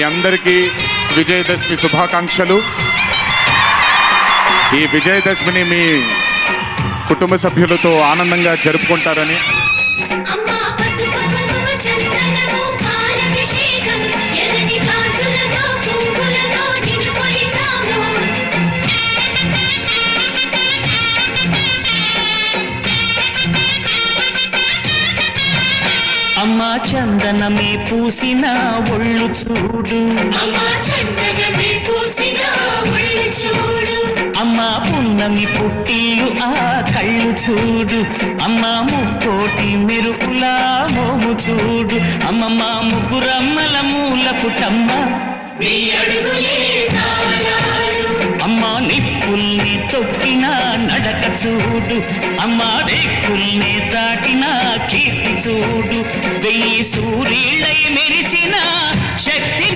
అందరికీ విజయదశమి శుభాకాంక్షలు. ఈ విజయదశమిని మీ కుటుంబ సభ్యులతో ఆనందంగా జరుపుకుంటారని అమ్మా చందనమే పూసిన ఒళ్ళు చూడు, అమ్మా పున్నమి పుట్టిల్లు ఆ కళ్ళు చూడు, అమ్మా ముక్కోటి మెరుపులా మోము చూడు, అమ్మమ్మ ముగ్గురమ్మల మూల పుటమ్మ అమ్మా నిప్పుల్ని తొక్కిన నడక చూడు, అమ్మా రేకుల్ని దాటిన కీర్తి చూడు, వెయ్యి సూర్యులై మెరిసిన శక్తి